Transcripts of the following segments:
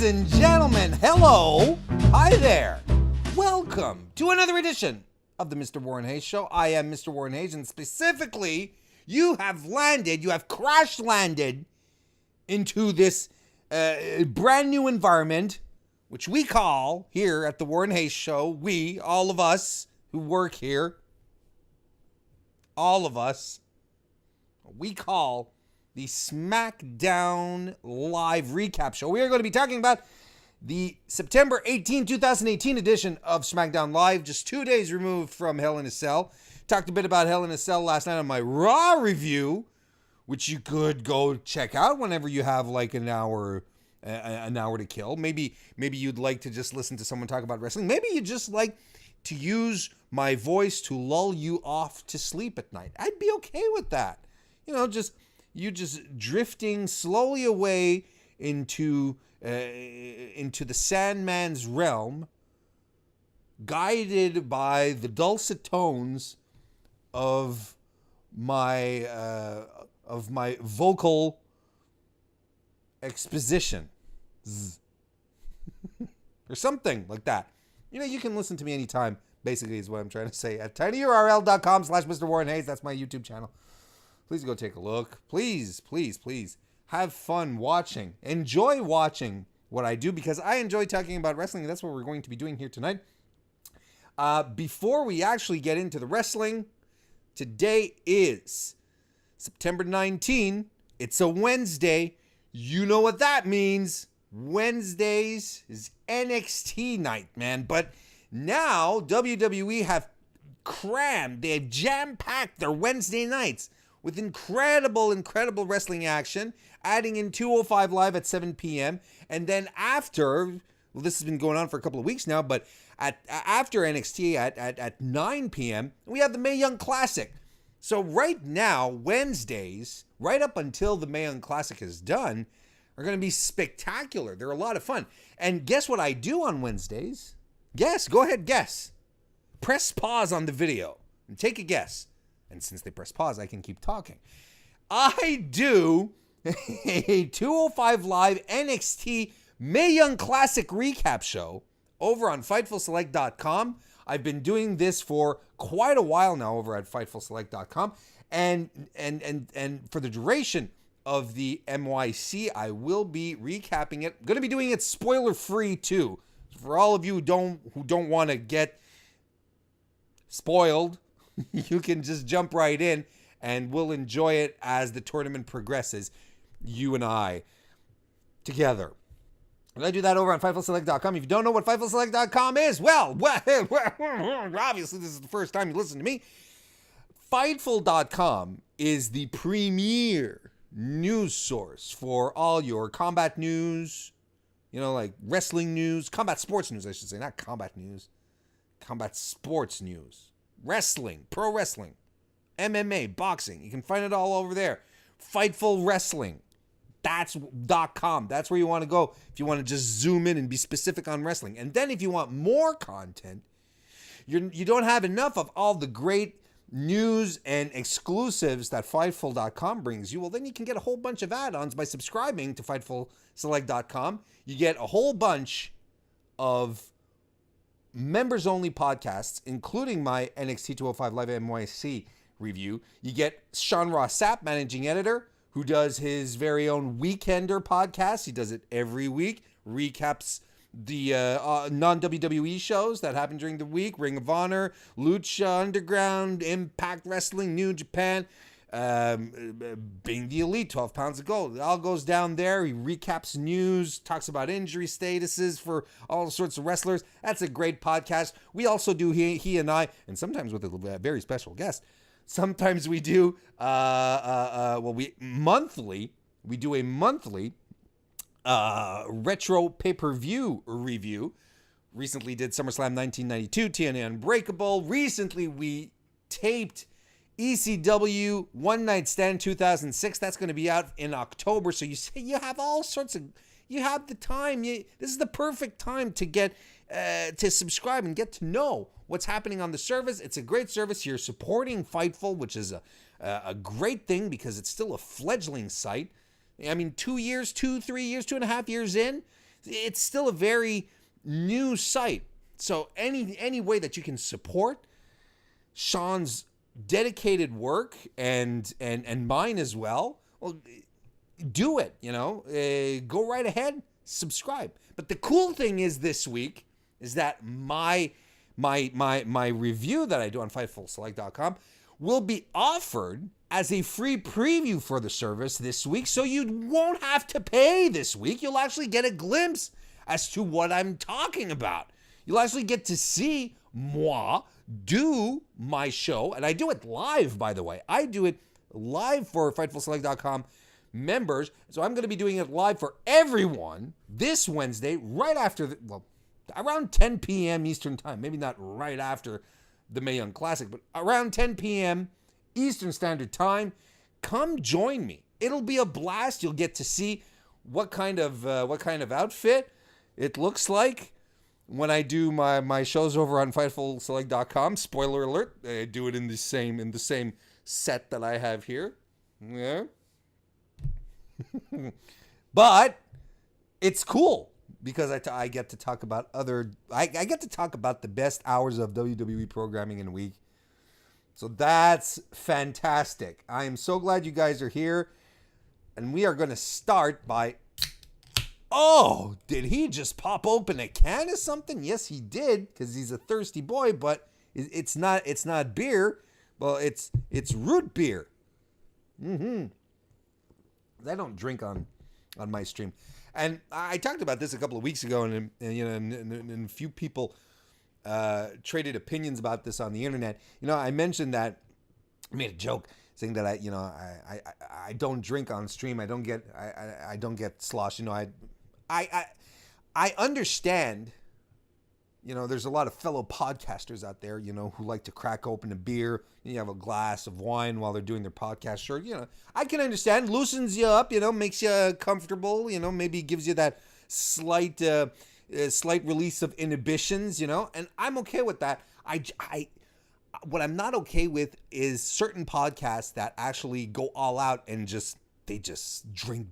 Ladies and gentlemen, hello, hi there. Welcome to another edition of the Mr. Warren Hayes Show. I am Mr. Warren Hayes, and specifically, you have crash landed into this brand new environment, which we call here at the Warren Hayes Show, we, all of us who work here, all of us, we call the SmackDown Live Recap Show. We are going to be talking about the September 18, 2018 edition of SmackDown Live, just 2 days removed from Hell in a Cell. Talked a bit about Hell in a Cell last night on my Raw review, which you could go check out whenever you have like an hour to kill. Maybe you'd like to just listen to someone talk about wrestling. Maybe you just like to use my voice to lull you off to sleep at night. I'd be okay with that. You know, just drifting slowly away into the Sandman's realm, guided by the dulcet tones of my vocal exposition, or something like that. You know, you can listen to me anytime. Basically, is what I'm trying to say at tinyurl.com/Mr. Warren Hayes. That's my YouTube channel. Please go take a look. Please, please, please have fun watching. Enjoy watching what I do, because I enjoy talking about wrestling, and that's what we're going to be doing here tonight. Before we actually get into the wrestling, today is September 19. It's a Wednesday. You know what that means. Wednesdays is NXT night, man. But now WWE have crammed, they have jam-packed their Wednesday nights with incredible wrestling action, adding in 205 Live at 7 p.m. And then after, well, this has been going on for a couple of weeks now, but after NXT at 9 p.m., we have the Mae Young Classic. So right now, Wednesdays, right up until the Mae Young Classic is done, are going to be spectacular. They're a lot of fun. And guess what I do on Wednesdays? Guess. Go ahead, guess. Press pause on the video and take a guess. And since they press pause, I can keep talking. I do a 205 Live NXT Mae Young Classic recap show over on FightfulSelect.com. I've been doing this for quite a while now over at FightfulSelect.com. And for the duration of the MYC, I will be recapping it. I'm going to be doing it spoiler-free too. For all of you who don't want to get spoiled, you can just jump right in and we'll enjoy it as the tournament progresses, you and I together. And I do that over on FightfulSelect.com. If you don't know what FightfulSelect.com is, well, obviously this is the first time you listen to me. Fightful.com is the premier news source for all your combat news, you know, like wrestling news, combat sports news, I should say, not combat news, combat sports news. Wrestling, pro wrestling, MMA, boxing. You can find it all over there. Fightful Wrestling. That's .com. That's where you want to go if you want to just zoom in and be specific on wrestling. And then if you want more content, you don't have enough of all the great news and exclusives that Fightful.com brings you, well, then you can get a whole bunch of add-ons by subscribing to FightfulSelect.com. You get a whole bunch of members-only podcasts, including my NXT 205 Live NYC review. You get Sean Rousseff, managing editor, who does his very own Weekender podcast. He does it every week, recaps the non-WWE shows that happen during the week, Ring of Honor, Lucha Underground, Impact Wrestling, New Japan, Being the Elite, 12 Pounds of Gold. It all goes down there. He recaps news, talks about injury statuses for all sorts of wrestlers. That's a great podcast. We also do, he and I, and sometimes with a very special guest, sometimes we do, we do a monthly retro pay-per-view review. Recently did SummerSlam 1992, TNA Unbreakable. Recently we taped ECW One Night Stand 2006. That's going to be out in October. So you have all sorts of, you have the time. This is the perfect time to get to subscribe and get to know what's happening on the service. It's a great service. You're supporting Fightful, which is a great thing because it's still a fledgling site. I mean, 2 years, 3 years, 2.5 years in, It's still a very new site. So any way that you can support Sean's dedicated work and mine as well, do it. Go right ahead, subscribe. But the cool thing is this week is that my review that I do on FightfulSelect.com will be offered as a free preview for the service this week, so you won't have to pay this week. You'll actually get a glimpse as to what I'm talking about. You'll actually get to see moi do my show, and I do it live, by the way. I do it live for FightfulSelect.com members, so I'm going to be doing it live for everyone this Wednesday, right after, around 10 p.m. Eastern Time. Maybe not right after the Mae Young Classic, but around 10 p.m. Eastern Standard Time. Come join me. It'll be a blast. You'll get to see what kind of outfit it looks like when I do my shows over on FightfulSelect.com. Spoiler alert: I do it in the same set that I have here. Yeah, but it's cool because I get to talk about I get to talk about the best hours of WWE programming in a week. So that's fantastic. I am so glad you guys are here. And we are going to start by... Oh, did he just pop open a can of something? Yes, he did, because he's a thirsty boy, but it's not beer. Well, it's root beer. I don't drink on my stream. And I talked about this a couple of weeks ago, and a few people traded opinions about this on the internet. I mentioned that I made a joke saying that I don't drink on stream. I don't get slosh. I understand. There's a lot of fellow podcasters out there, who like to crack open a beer. You have a glass of wine while they're doing their podcast. Sure, I can understand. Loosens you up, makes you comfortable. Maybe gives you that slight release of inhibitions. And I'm okay with that. What I'm not okay with is certain podcasts that actually go all out and they just drink.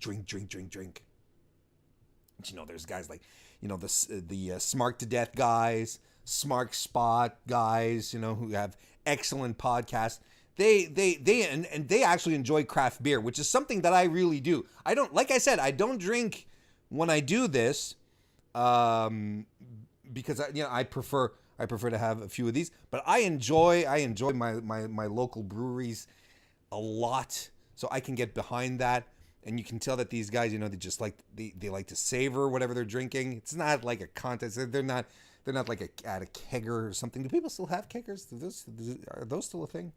There's guys like, the Smart to Death guys, Smart Spot guys, who have excellent podcasts. They actually enjoy craft beer, which is something that I really do. Like I said, I don't drink when I do this, because I prefer to have a few of these, but I enjoy my local breweries a lot, so I can get behind that. And you can tell that these guys, they just they like to savor whatever they're drinking. It's not like a contest. They're not like at a kegger or something. Do people still have keggers? Are those still a thing?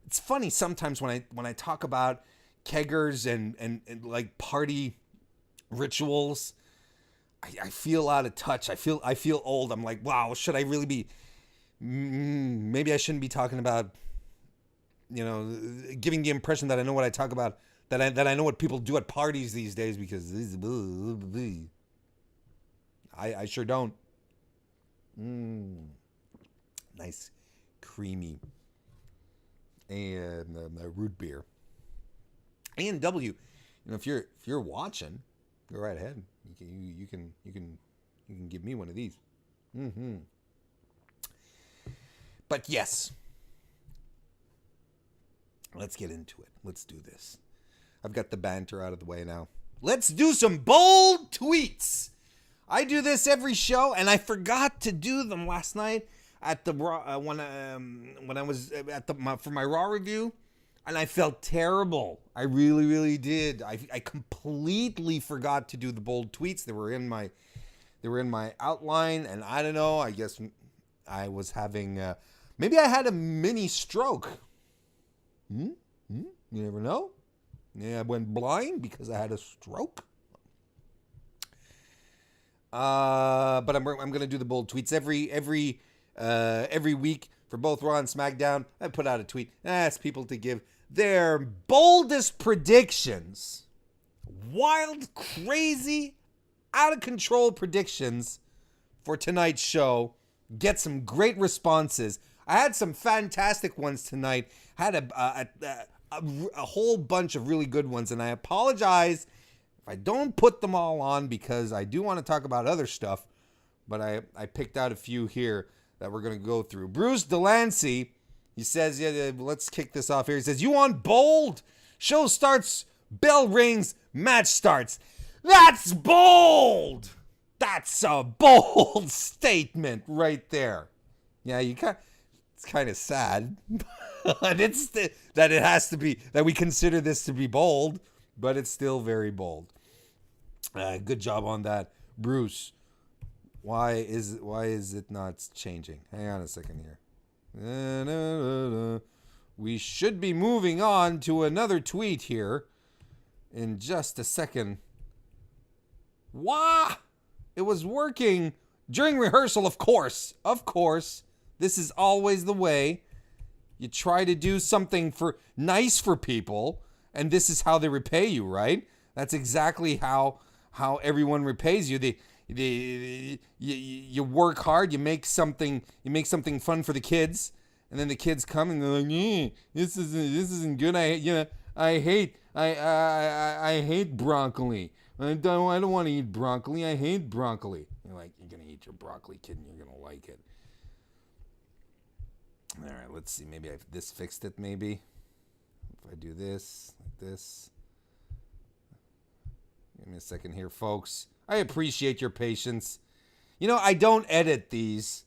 It's funny sometimes when I talk about keggers and like party rituals, I feel out of touch. I feel old. I'm like, wow, should I really be? Maybe I shouldn't be talking about, giving the impression that I know what I talk about. That I know what people do at parties these days, because I sure don't. Nice, creamy, and root beer. A&W, if you're watching, go right ahead. You can give me one of these. But yes, let's get into it. Let's do this. I've got the banter out of the way now. Let's do some bold tweets. I do this every show, and I forgot to do them last night at the Raw when I was at for my Raw review, and I felt terrible. I really, really did. I completely forgot to do the bold tweets. They were in my outline, and I don't know. I guess I was having maybe I had a mini stroke. You never know. Yeah, I went blind because I had a stroke. But I'm going to do the bold tweets every week for both Raw and SmackDown. I put out a tweet and I ask people to give their boldest predictions. Wild, crazy, out of control predictions for tonight's show. Get some great responses. I had some fantastic ones tonight. Had a whole bunch of really good ones, and I apologize if I don't put them all on, because I do want to talk about other stuff, but I picked out a few here that we're going to go through. Bruce Delancey, he says, yeah, let's kick this off here. He says, you want bold? Show starts, bell rings, match starts. That's bold! That's a bold statement right there. Yeah, it's kind of sad. But it's that it has to be, that we consider this to be bold, but it's still very bold. Good job on that, Bruce. Why is it not changing? Hang on a second here. We should be moving on to another tweet here in just a second. Wah! It was working during rehearsal, of course. Of course. This is always the way. You try to do something nice for people, and this is how they repay you, right? That's exactly how everyone repays you. You work hard, you make something fun for the kids, and then the kids come and they're like, this isn't good. I hate broccoli. I don't want to eat broccoli. I hate broccoli. You're like, you're gonna eat your broccoli, kid, and you're gonna like it. All right, let's see. Maybe this fixed it. Maybe if I do this like this. Give me a second here, folks. I appreciate your patience. I don't edit these.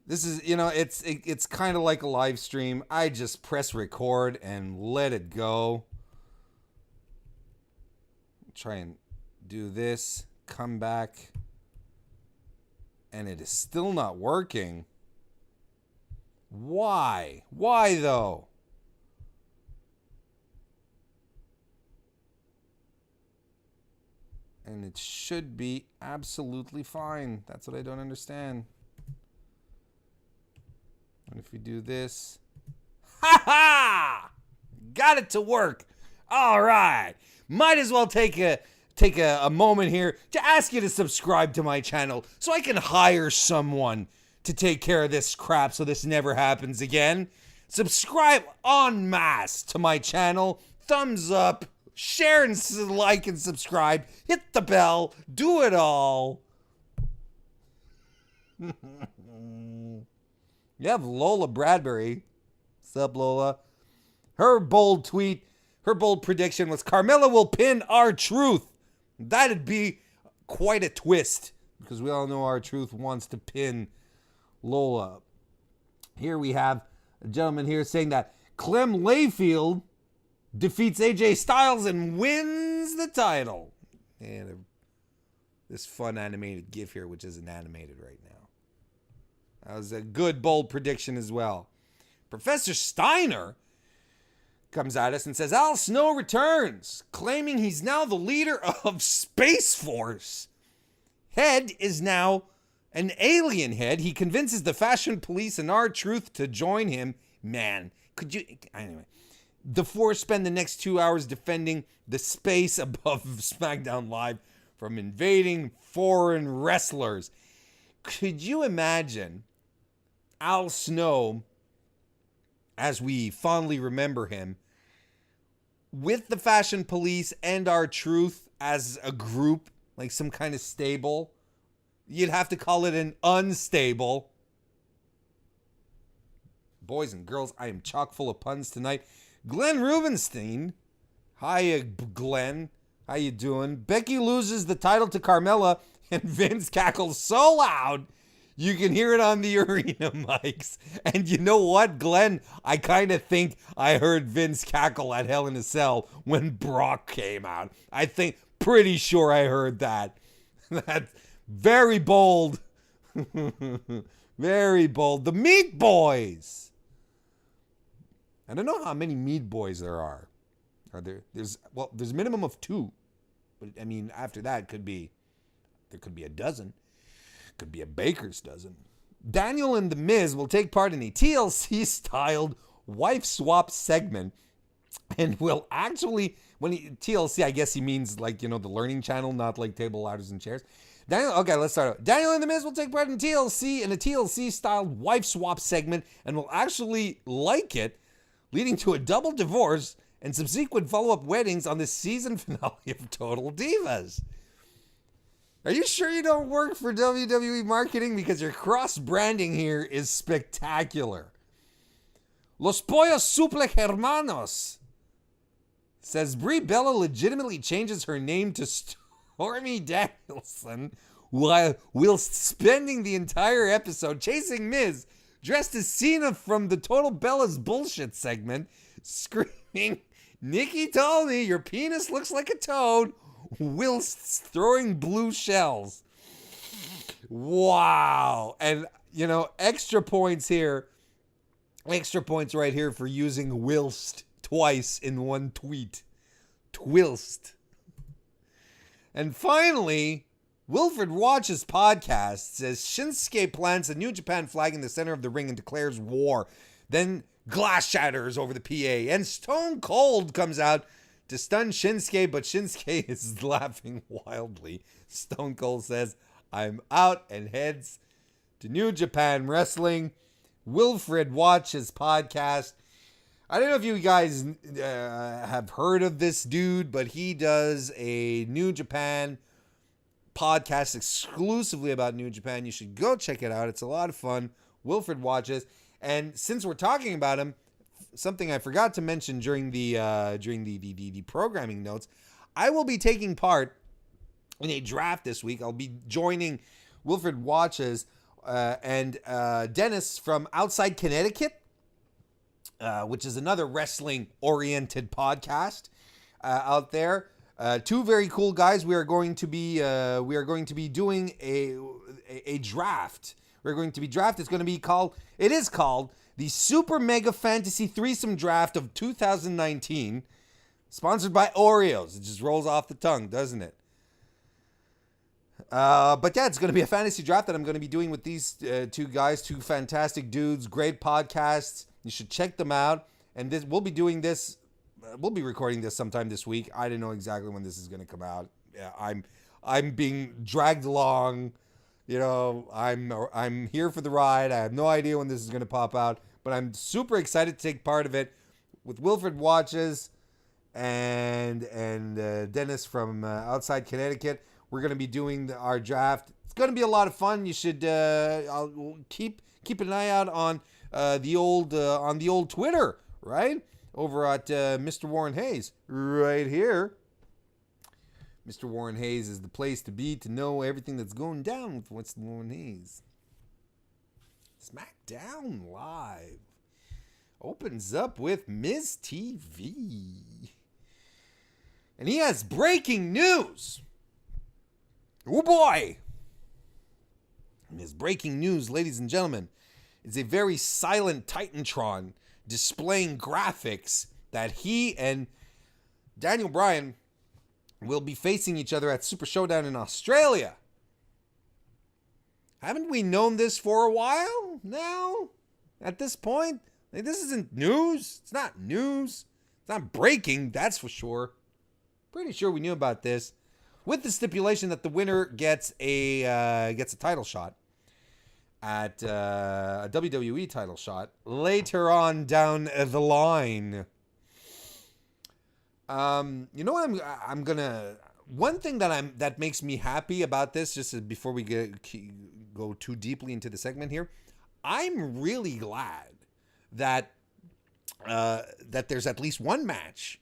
This is, it's kind of like a live stream. I just press record and let it go. Try and do this. Come back. And it is still not working. Why? Why though? And it should be absolutely fine. That's what I don't understand. And if we do this, ha ha! Got it to work. All right. Might as well take a moment here to ask you to subscribe to my channel so I can hire someone to take care of this crap so this never happens again. Subscribe en masse to my channel. Thumbs up. Share and like and subscribe. Hit the bell. Do it all. You have Lola Bradbury. Sup, Lola? Her bold tweet, her bold prediction was Carmella will pin R-Truth. That'd be quite a twist, because we all know R-Truth wants to pin Lola. Here we have a gentleman here saying that Clem Layfield defeats AJ Styles and wins the title. And this fun animated GIF here, which isn't animated right now. That was a good, bold prediction as well. Professor Steiner comes at us and says, Al Snow returns, claiming he's now the leader of Space Force. Head is now an alien head. He convinces the Fashion Police and R-Truth to join him. Man, could you... Anyway. The Force spend the next 2 hours defending the space above SmackDown Live from invading foreign wrestlers. Could you imagine Al Snow, as we fondly remember him, with the Fashion Police and R-Truth as a group, like some kind of stable? You'd have to call it an unstable. Boys and girls, I am chock full of puns tonight. Glenn Rubenstein. Hiya, Glenn. How you doing? Becky loses the title to Carmella, and Vince cackles so loud you can hear it on the arena mics. And you know what, Glenn? I kind of think I heard Vince cackle at Hell in a Cell when Brock came out. Pretty sure I heard that. That's very bold. Very bold. The Meat Boys. I don't know how many Meat Boys there are. There's a minimum of 2. But I mean, after that there could be a dozen. Could be a baker's dozen. Daniel and The Miz will take part in a TLC-styled wife swap segment, and will actually, TLC, I guess he means like, the Learning Channel, not like table, ladders, and chairs. Okay, let's start out. Daniel and The Miz will take part in a TLC-styled wife swap segment, and will actually like it, leading to a double divorce and subsequent follow-up weddings on the season finale of Total Divas. Are you sure you don't work for WWE marketing? Because your cross-branding here is spectacular. Los Pollos Suple Hermanos says Brie Bella legitimately changes her name to Stormy Danielson whilst spending the entire episode chasing Miz dressed as Cena from the Total Bella's bullshit segment, screaming, "Nikki told me your penis looks like a toad," whilst throwing blue shells. Wow. And, extra points here. Extra points right here for using whilst twice in one tweet. Twilst. And finally, Wilfred Watch's podcast says Shinsuke plants a New Japan flag in the center of the ring and declares war. Then glass shatters over the PA and Stone Cold comes out to stun Shinsuke, but Shinsuke is laughing wildly. Stone Cold says, "I'm out," and heads to New Japan Wrestling. Wilfred Watch's podcast. I don't know if you guys have heard of this dude, but he does a New Japan podcast exclusively about New Japan. You should go check it out. It's a lot of fun. Wilfred Watches. And since we're talking about him, something I forgot to mention during the programming notes, I will be taking part in a draft this week. I'll be joining Wilfred Watches and Dennis from Outside Connecticut, which is another wrestling-oriented podcast out there. Two very cool guys. We are going to be doing a draft. We're going to be draft. It's called the Super Mega Fantasy Threesome Draft of 2019, sponsored by Oreos. It just rolls off the tongue, doesn't it? But yeah, it's going to be a fantasy draft that I'm going to be doing with these two guys, two fantastic dudes, great podcasts. You should check them out. And we'll be doing this. We'll be recording this sometime this week. I don't know exactly when this is going to come out. Yeah, I'm being dragged along. I'm here for the ride. I have no idea when this is going to pop out, but I'm super excited to take part of it with Wilfred Watches and Dennis from Outside Connecticut. We're going to be doing our draft. It's going to be a lot of fun. You should I'll keep an eye out on the old Twitter, right? Over at Mr. Warren Hayes, right here. Mr. Warren Hayes is the place to be to know everything that's going down with what's Warren Hayes. SmackDown Live opens up with Miz TV. And he has breaking news. Oh boy. And his breaking news, ladies and gentlemen, is a very silent Titantron displaying graphics that he and Daniel Bryan will be facing each other at Super Showdown in Australia. Haven't we known this for a while now? At this point? This isn't news. It's not news. It's not breaking, that's for sure. Pretty sure we knew about this. With the stipulation that the winner gets a title shot at a WWE title shot later on down the line. You know what I'm gonna. One thing that makes me happy about this, just before we go too deeply into the segment here, I'm really glad that there's at least one match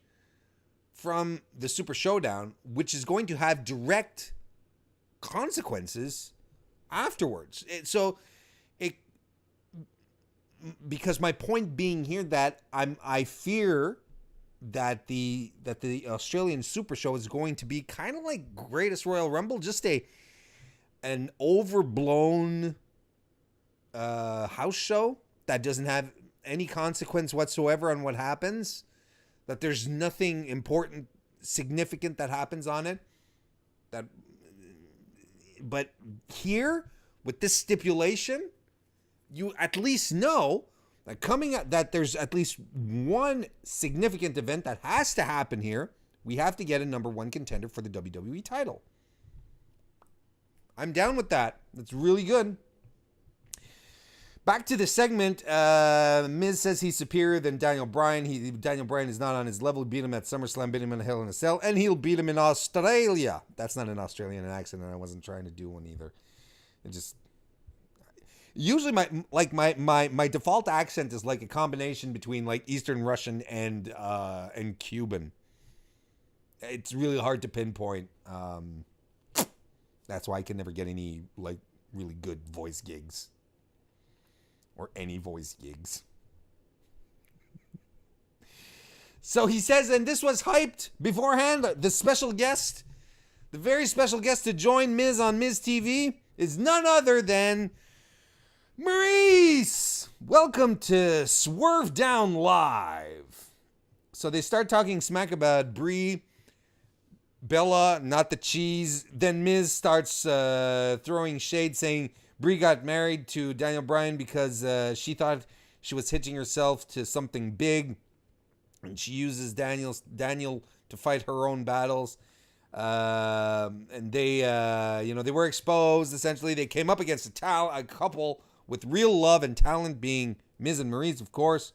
from the Super Showdown which is going to have direct consequences afterwards. Because my point being here that I fear that the Australian Super Show is going to be kind of like Greatest Royal Rumble, just an overblown house show that doesn't have any consequence whatsoever on what happens, that there's nothing important, significant that happens on it. But here, with this stipulation, you at least know that there's at least one significant event that has to happen here. We have to get a number one contender for the WWE title. I'm down with that. That's really good. Back to the segment, Miz says he's superior than Daniel Bryan. Daniel Bryan is not on his level. He beat him at SummerSlam, beat him in Hell in a Cell, and he'll beat him in Australia. That's not an Australian accent, and I wasn't trying to do one either. It just... Usually my default accent is like a combination between like Eastern Russian and Cuban. It's really hard to pinpoint. That's why I can never get any like really good voice gigs. Or any voice gigs. So he says, and this was hyped beforehand, the special guest, the very special guest to join Miz on Miz TV is none other than Maurice. Welcome to Swerve Down Live. So they start talking smack about Brie, Bella, not the cheese. Then Miz starts throwing shade, saying Brie got married to Daniel Bryan because she thought she was hitching herself to something big, and she uses Daniel to fight her own battles. And they were exposed. Essentially, they came up against a couple with real love and talent, being Miz and Maurice, of course.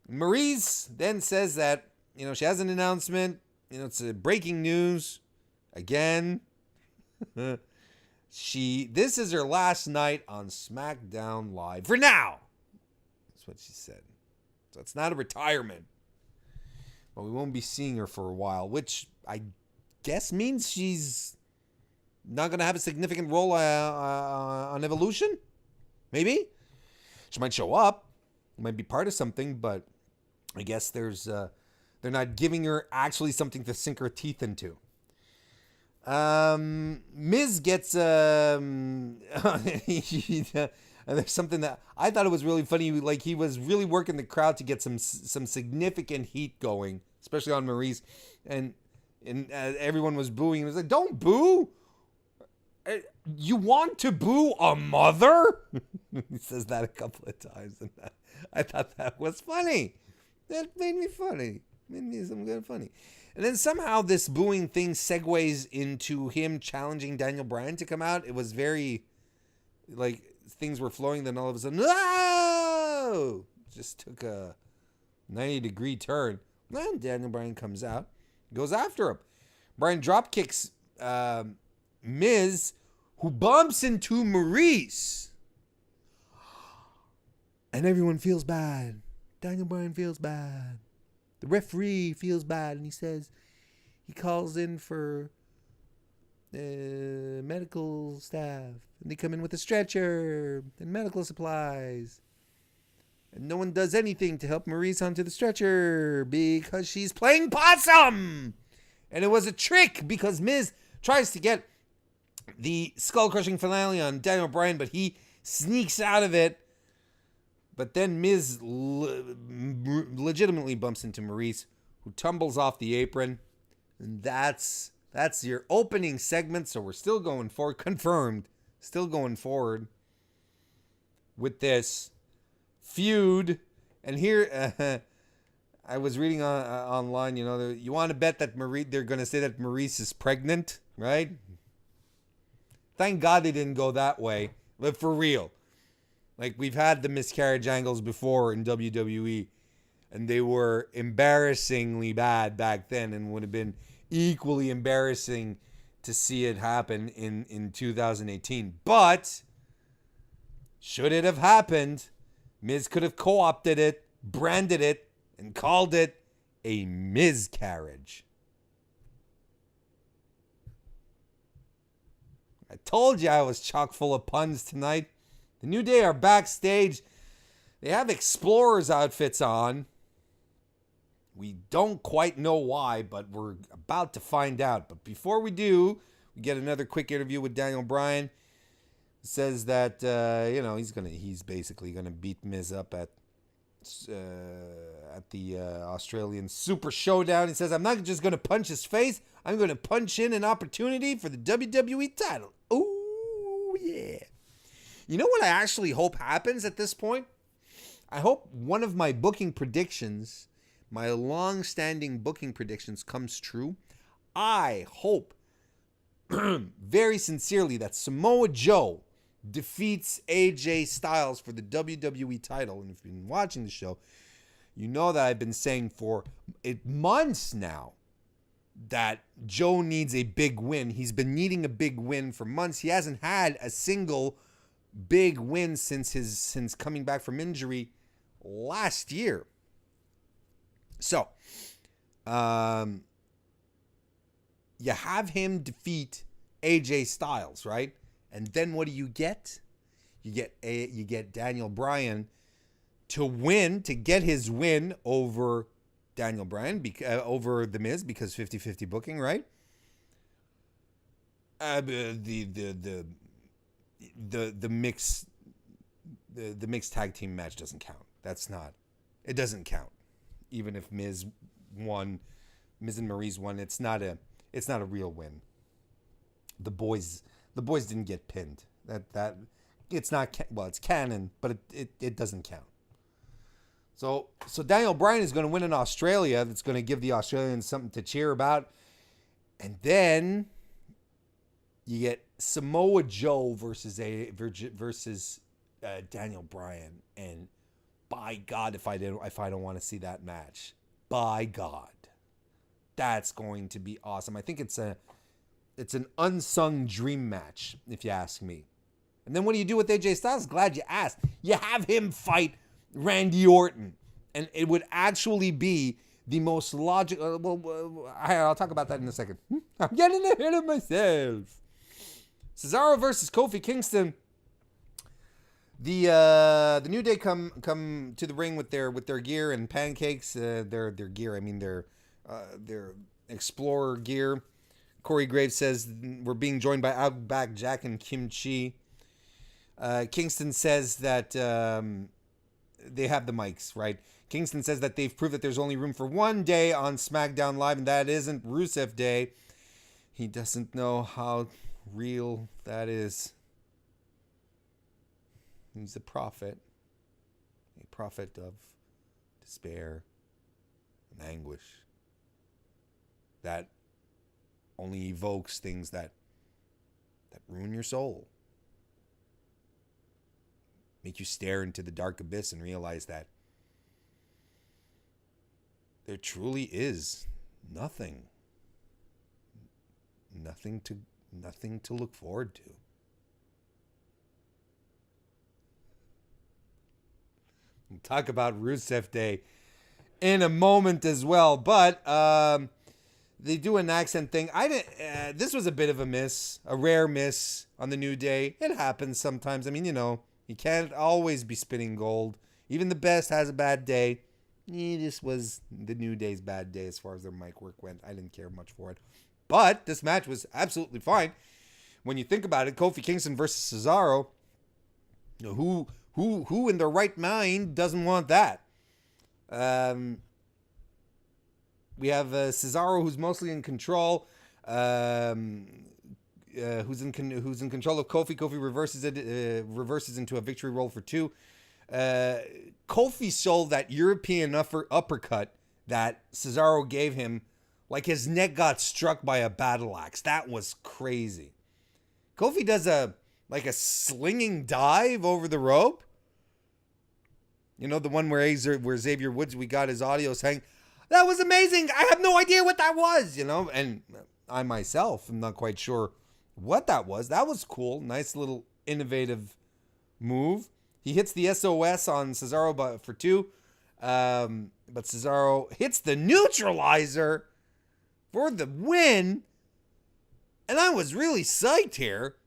Maurice then says that she has an announcement. It's a breaking news again. This is her last night on SmackDown Live. For now. That's what she said. So it's not a retirement. But we won't be seeing her for a while, which I guess means she's not going to have a significant role on Evolution. Maybe. She might show up. Might be part of something, but I guess they're not giving her actually something to sink her teeth into. Miz gets there's something that I thought it was really funny. Like, he was really working the crowd to get some significant heat going, especially on Maurice, and everyone was booing. He was like, "Don't boo! You want to boo a mother?" He says that a couple of times, and I thought that was funny. That made me funny. Made me some good funny. And then somehow this booing thing segues into him challenging Daniel Bryan to come out. It was very, like, things were flowing, then all of a sudden, no! Just took a 90-degree turn. Then Daniel Bryan comes out, goes after him. Bryan drop kicks Miz, who bumps into Maurice. And everyone feels bad. Daniel Bryan feels bad. The referee feels bad, and he calls in for medical staff, and they come in with a stretcher and medical supplies, and no one does anything to help Maurice onto the stretcher because she's playing possum, and it was a trick because Miz tries to get the skull-crushing finale on Daniel Bryan, but he sneaks out of it. But then Miz legitimately bumps into Maurice, who tumbles off the apron. And that's your opening segment. So we're still going forward. Confirmed. Still going forward with this feud. And here, I was reading online, you want to bet that they're going to say that Maurice is pregnant, right? Thank God they didn't go that way. But for real. Like, we've had the miscarriage angles before in WWE, and they were embarrassingly bad back then, and would have been equally embarrassing to see it happen in 2018. But, should it have happened, Miz could have co-opted it, branded it, and called it a miscarriage. I told you I was chock full of puns tonight. The New Day are backstage. They have Explorers outfits on. We don't quite know why, but we're about to find out. But before we do, we get another quick interview with Daniel Bryan. It says that he's basically gonna beat Miz up at the Australian Super Showdown. He says, "I'm not just gonna punch his face. I'm gonna punch in an opportunity for the WWE title." Ooh, yeah. You know what I actually hope happens at this point? I hope one of my booking predictions, my long-standing booking predictions, comes true. I hope very sincerely that Samoa Joe defeats AJ Styles for the WWE title. And if you've been watching the show, you know that I've been saying for months now that Joe needs a big win. He's been needing a big win for months. He hasn't had a single big win since coming back from injury last year. So, you have him defeat AJ Styles, right? And then what do you get? You get Daniel Bryan to get his win over Daniel Bryan, over The Miz, because 50-50 booking, right? The mixed tag team match doesn't count. It doesn't count. Even if Miz and Maryse won, it's not a real win. The boys didn't get pinned. That it's not, well, it's canon, but it doesn't count. So Daniel Bryan is going to win in Australia. That's going to give the Australians something to cheer about. And then you get Samoa Joe versus Daniel Bryan. And by God, if I don't want to see that match, by God, that's going to be awesome. I think it's an unsung dream match, if you ask me. And then what do you do with AJ Styles? Glad you asked. You have him fight Randy Orton, and it would actually be the most logical. I'll talk about that in a second. I'm getting ahead of myself. Cesaro versus Kofi Kingston. The New Day come to the ring with their gear and pancakes. Their gear, I mean their Explorer gear. Corey Graves says we're being joined by Outback Jack and Kim Chi. Kingston says that they have the mics, right? Kingston says that they've proved that there's only room for one day on SmackDown Live, and that isn't Rusev Day. He doesn't know how real that is. He's a prophet of despair and anguish that only evokes things that ruin your soul. Make you stare into the dark abyss and realize that there truly is nothing to look forward to. We'll talk about Rusev Day in a moment as well, but they do an accent thing. This was a bit of a miss, a rare miss on the New Day. It happens sometimes. I mean, you can't always be spinning gold. Even the best has a bad day. This was the New Day's bad day as far as their mic work went. I didn't care much for it. But this match was absolutely fine. When you think about it, Kofi Kingston versus Cesaro, who in their right mind doesn't want that? We have Cesaro, who's mostly in control. Who's in control of Kofi. Kofi reverses into a victory roll for 2. Kofi sold that European uppercut that Cesaro gave him like his neck got struck by a battle axe. That was crazy. Kofi does a slinging dive over the rope. The one where Xavier Woods, we got his audio saying, that was amazing. I have no idea what that was, and I myself am not quite sure what that was. That was cool. Nice little innovative move. He hits the SOS on Cesaro for 2. But Cesaro hits the neutralizer for the win. And I was really psyched here.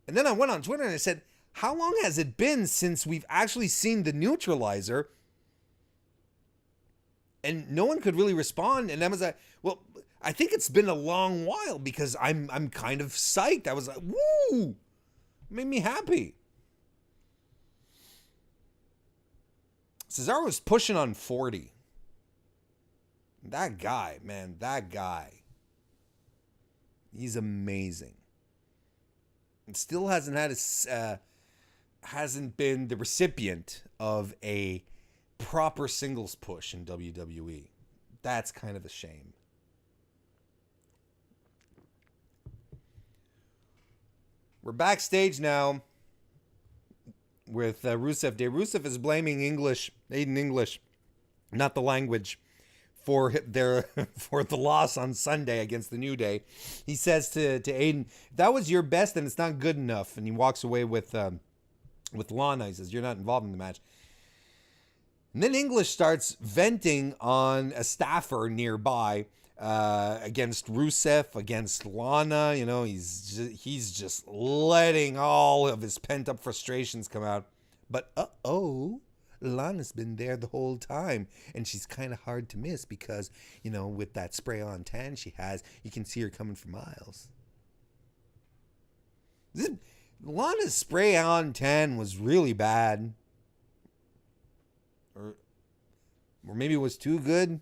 And then I went on Twitter and I said, how long has it been since we've actually seen the neutralizer? And no one could really respond. And I was like, well, I think it's been a long while because I'm kind of psyched. I was like, woo! It made me happy. Cesaro was pushing on 40. That guy, man, that guy. He's amazing. And still hasn't been the recipient of a proper singles push in WWE. That's kind of a shame. We're backstage now with Rousseff Day. Rousseff is blaming Aiden English, not the language, for for the loss on Sunday against the New Day. He says to Aiden, if that was your best, then it's not good enough. And he walks away with Lana. He says, you're not involved in the match. And then English starts venting on a staffer nearby against Rousseff, against Lana. You know, he's just letting all of his pent-up frustrations come out. But Lana's been there the whole time, and she's kind of hard to miss because, you know, with that spray-on tan she has, you can see her coming for miles. Lana's spray-on tan was really bad. Or maybe it was too good.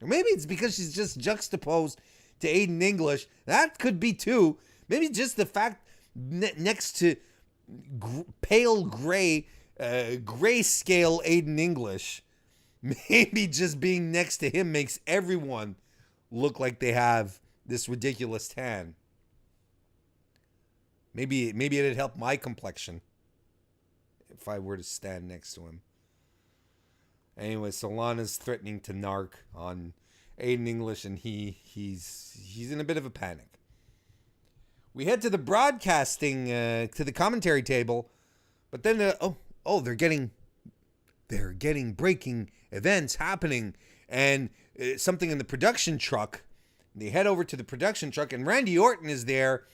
Or maybe it's because she's just juxtaposed to Aiden English. That could be too. Maybe just the fact next to pale gray, grayscale Aiden English, maybe just being next to him makes everyone look like they have this ridiculous tan. Maybe it'd help my complexion if I were to stand next to him. Anyway, Solana's threatening to narc on Aiden English, and he's in a bit of a panic. We head to the broadcasting, to the commentary table, but then they're getting breaking events happening, and something in the production truck. They head over to the production truck, and Randy Orton is there,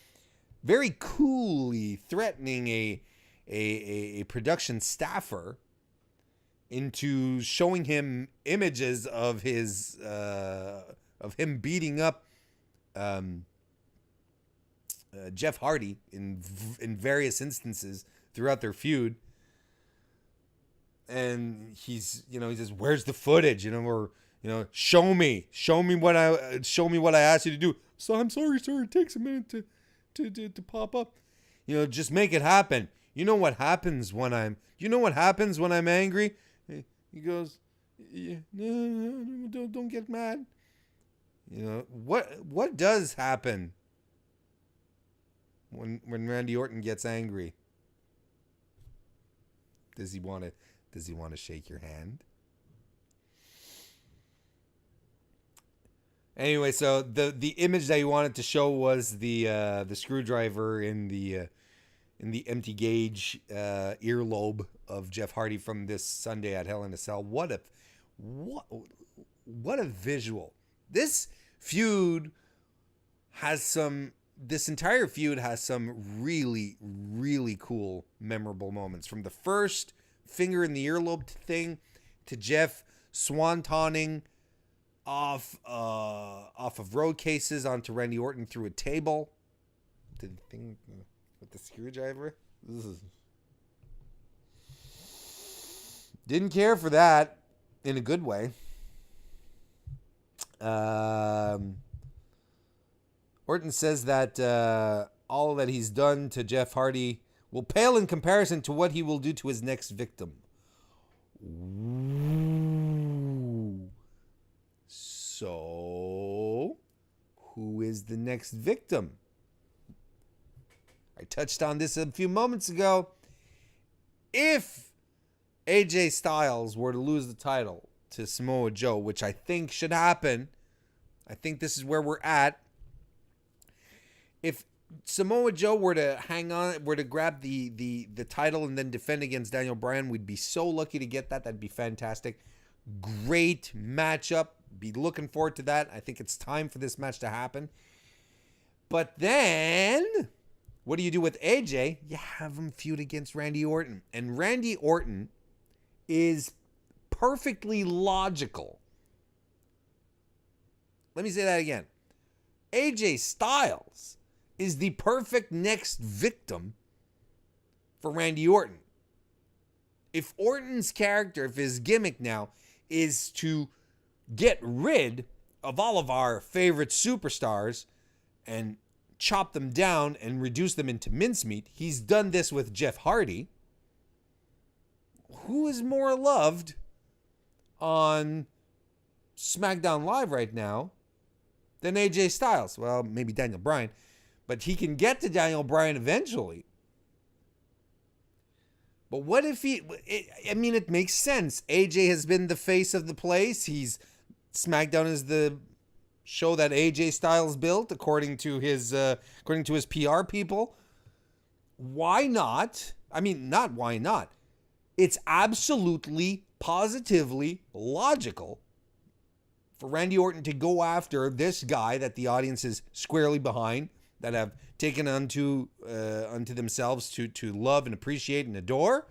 very coolly threatening a production staffer into showing him images of his of him beating up Jeff Hardy in various instances throughout their feud. And he says, "Where's the footage? Or show me what I asked you to do." So I'm sorry, sir. It takes a minute to pop up. Just make it happen. You know what happens when I'm angry? He goes, yeah, no, don't get mad. What does happen when Randy Orton gets angry? Does he want to shake your hand? Anyway, so the image that he wanted to show was the screwdriver in the empty gauge earlobe of Jeff Hardy from this Sunday at Hell in a Cell. What a visual. This entire feud has some really, really cool, memorable moments. From the first finger in the earlobe thing to Jeff swantoning off of road cases onto Randy Orton through a table. The thing with the screwdriver. Didn't care for that in a good way. Orton says that all that he's done to Jeff Hardy will pale in comparison to what he will do to his next victim. Ooh. So, who is the next victim? I touched on this a few moments ago. If AJ Styles were to lose the title to Samoa Joe, which I think should happen, I think this is where we're at. If Samoa Joe were to grab the title and then defend against Daniel Bryan, we'd be so lucky to get that. That'd be fantastic. Great matchup. Be looking forward to that. I think it's time for this match to happen. But then, what do you do with AJ? You have him feud against Randy Orton. And Randy Orton is perfectly logical. Let me say that again. AJ Styles is the perfect next victim for Randy Orton. If Orton's character, if his gimmick now is to get rid of all of our favorite superstars and chop them down and reduce them into mincemeat, he's done this with Jeff Hardy. Who is more loved on SmackDown Live right now than AJ Styles? Well, maybe Daniel Bryan. But he can get to Daniel Bryan eventually. But what if it makes sense. AJ has been the face of the place. SmackDown is the show that AJ Styles built, according to his PR people. Why not? Not why not. It's absolutely, positively logical for Randy Orton to go after this guy that the audience is squarely behind, that have taken unto themselves to love and appreciate and adore.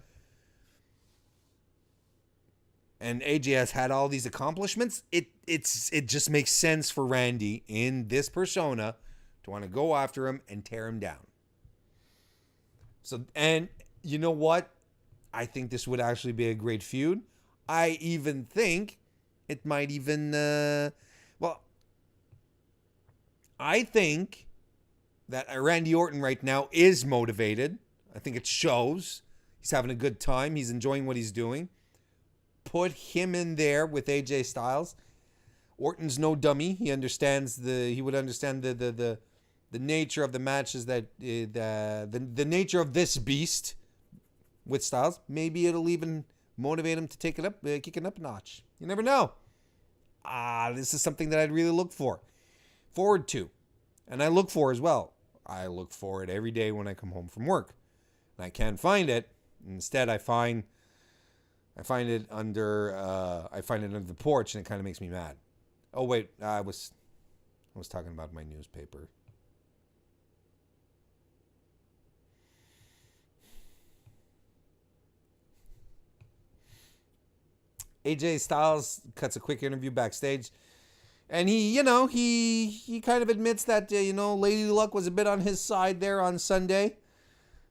And AJ has had all these accomplishments. It just makes sense for Randy in this persona to want to go after him and tear him down. So, and you know what? I think this would actually be a great feud. I even think it might even, I think that Randy Orton right now is motivated. I think it shows. He's having a good time. He's enjoying what he's doing. Put him in there with AJ Styles. Orton's no dummy. He would understand the nature of the matches, that the nature of this beast with Styles. Maybe it'll even motivate him to take it up, kick it up a notch. You never know. This is something that I'd really look forward to. And I look for as well. I look for it every day when I come home from work. And I can't find it. Instead, I find it under the porch, and it kind of makes me mad. Oh wait, I was talking about my newspaper. AJ Styles cuts a quick interview backstage, and he kind of admits that Lady Luck was a bit on his side there on Sunday,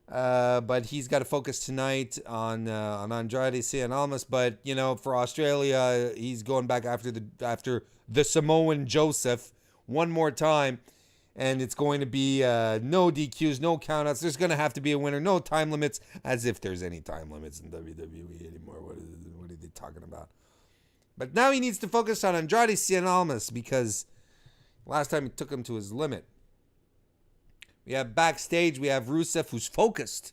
but he's got to focus tonight on Andrade Cien Almas. But for Australia, he's going back after the Samoan Joseph one more time, and it's going to be no DQs, no countouts. There's going to have to be a winner, no time limits, as if there's any time limits in WWE anymore. What are they talking about? But now he needs to focus on Andrade Cien Almas, because last time he took him to his limit. We have backstage, we have Rousseff, who's focused,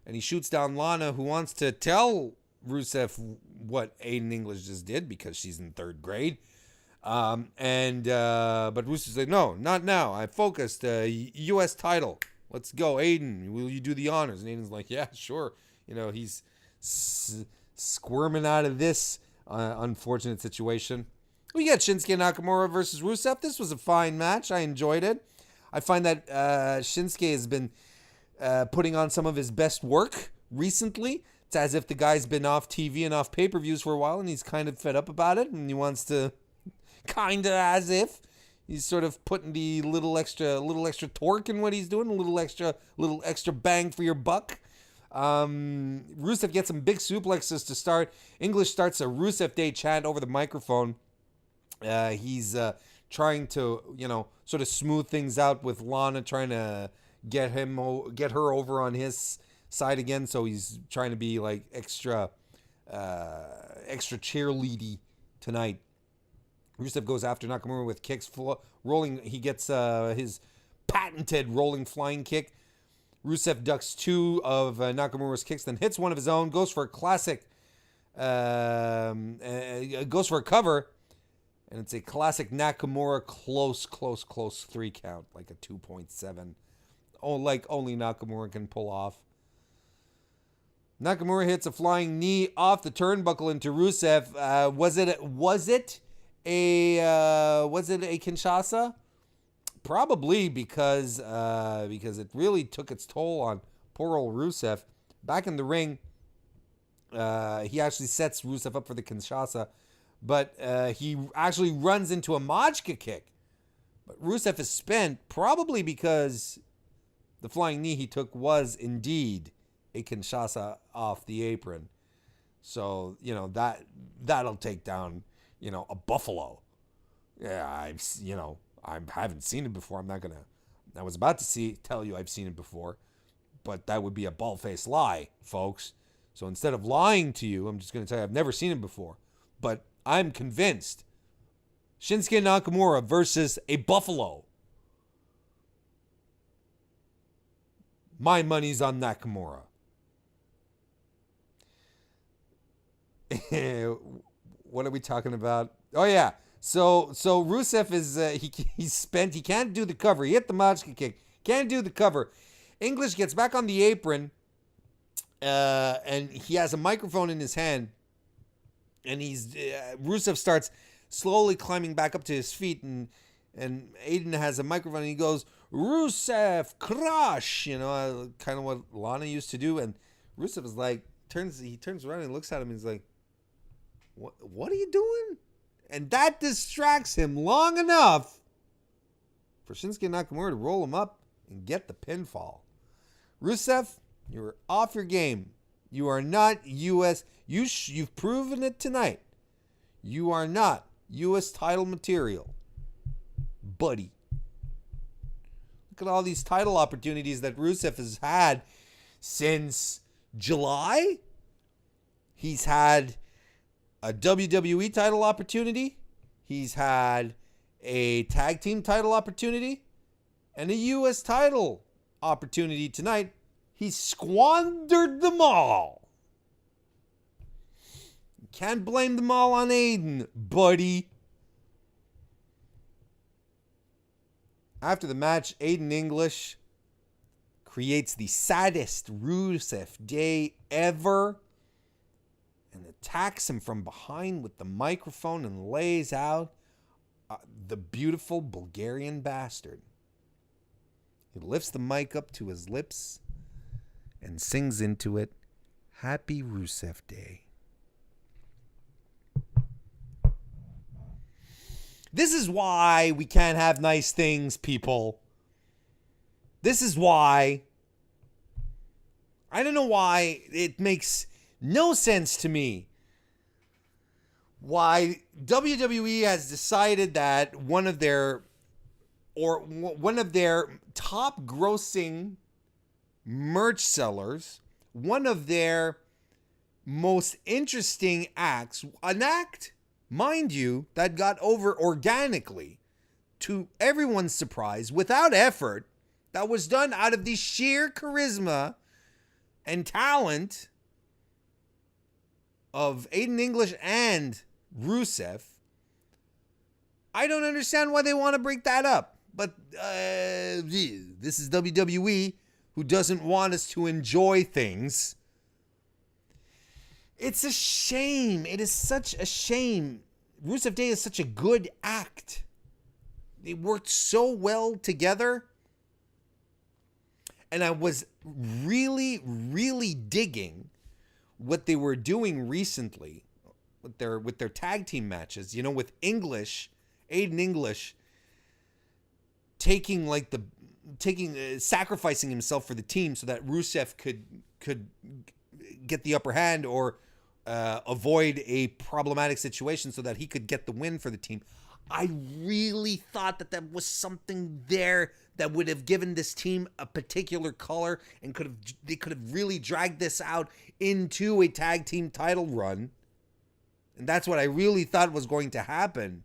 and he shoots down Lana, who wants to tell Rousseff what Aiden English just did, because she's in third grade. But Rousseff said, no, not now. I focused. U.S. title. Let's go, Aiden. Will you do the honors? And Aiden's like, yeah, sure. He's squirming out of this unfortunate situation. We got Schinsky Nakamura versus Rousseff. This was a fine match. I enjoyed it. I find that Schinsky has been putting on some of his best work recently. It's as if the guy's been off TV and off pay-per-views for a while, and he's kind of fed up about it, and he wants to as if he's sort of putting the little extra torque in what he's doing, a little extra bang for your buck. Rusev gets some big suplexes to start. English starts a Rusev Day chant over the microphone. He's trying to, sort of smooth things out with Lana, trying to get her over on his side again. So he's trying to be like extra cheerleady tonight. Rusev goes after Nakamura with kicks, rolling. He gets his patented rolling flying kick. Rusev ducks two of Nakamura's kicks, then hits one of his own, goes for a classic, goes for a cover, and it's a classic Nakamura close 3 count, like a 2.7. Oh, like only Nakamura can pull off. Nakamura hits a flying knee off the turnbuckle into Rusev. Was it a Kinshasa? Probably, because it really took its toll on poor old Rusev. Back in the ring, he actually sets Rusev up for the Kinshasa, but he actually runs into a Majka kick. But Rusev is spent, probably because the flying knee he took was indeed a Kinshasa off the apron. So, that'll take down, a buffalo. Yeah, I haven't seen it before. I was about to tell you I've seen it before, but that would be a bald-faced lie, folks. So instead of lying to you, I'm just going to tell you I've never seen it before. But I'm convinced. Shinsuke Nakamura versus a buffalo. My money's on Nakamura. What are we talking about? Oh yeah. So Rousseff is he's spent. He can't do the cover. He hit the Majka kick. Can't do the cover. English gets back on the apron, and he has a microphone in his hand, and Rousseff starts slowly climbing back up to his feet, and Aiden has a microphone, and he goes, Rousseff, crush, kind of what Lana used to do. And Rousseff is like, he turns around and looks at him, and he's like, what are you doing? And that distracts him long enough for Schinsky Nakamura to roll him up and get the pinfall. Rousseff, you're off your game. You are not U.S. You've proven it tonight. You are not U.S. title material, buddy. Look at all these title opportunities that Rousseff has had since July. He's had a WWE title opportunity. He's had a tag team title opportunity and a U.S. title opportunity tonight. He squandered them all. You can't blame them all on Aiden, buddy. After the match, Aiden English creates the saddest Rousseff day ever and attacks him from behind with the microphone and lays out the beautiful Bulgarian bastard. He lifts the mic up to his lips and sings into it, Happy Rousseff Day. This is why we can't have nice things, people. This is why. I don't know why it makes no sense to me why WWE has decided that one of their top grossing merch sellers, one of their most interesting acts, an act, mind you, that got over organically to everyone's surprise without effort, that was done out of the sheer charisma and talent of Aiden English and Rousseff. I don't understand why they want to break that up. But this is WWE, who doesn't want us to enjoy things. It's a shame. It is such a shame. Rousseff Day is such a good act. They worked so well together. And I was really, really digging what they were doing recently with their tag team matches. With English, Aiden English sacrificing himself for the team so that Rousseff could get the upper hand or avoid a problematic situation so that he could get the win for the team. I really thought that was something there that would have given this team a particular color and they could have really dragged this out into a tag team title run. And that's what I really thought was going to happen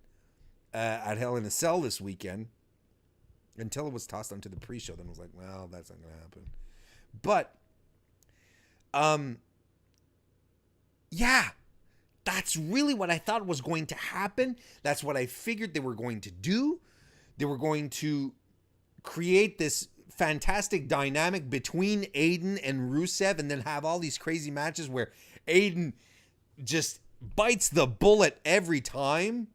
at Hell in a Cell this weekend. Until it was tossed onto the pre-show. Then I was like, well, that's not going to happen. But, yeah, that's really what I thought was going to happen. That's what I figured they were going to do. They were going to create this fantastic dynamic between Aiden and Rousseff and then have all these crazy matches where Aiden just bites the bullet every time.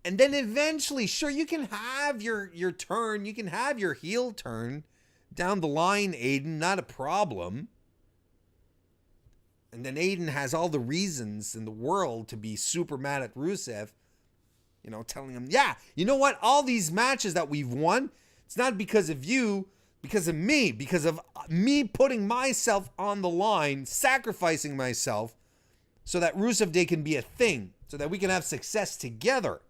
And then eventually, sure, you can have your turn. You can have your heel turn down the line, Aiden. Not a problem. And then Aiden has all the reasons in the world to be super mad at Rousseff. Telling him, yeah, you know what? All these matches that we've won, it's not because of you, because of me putting myself on the line, sacrificing myself so that Rousseff Day can be a thing, so that we can have success together.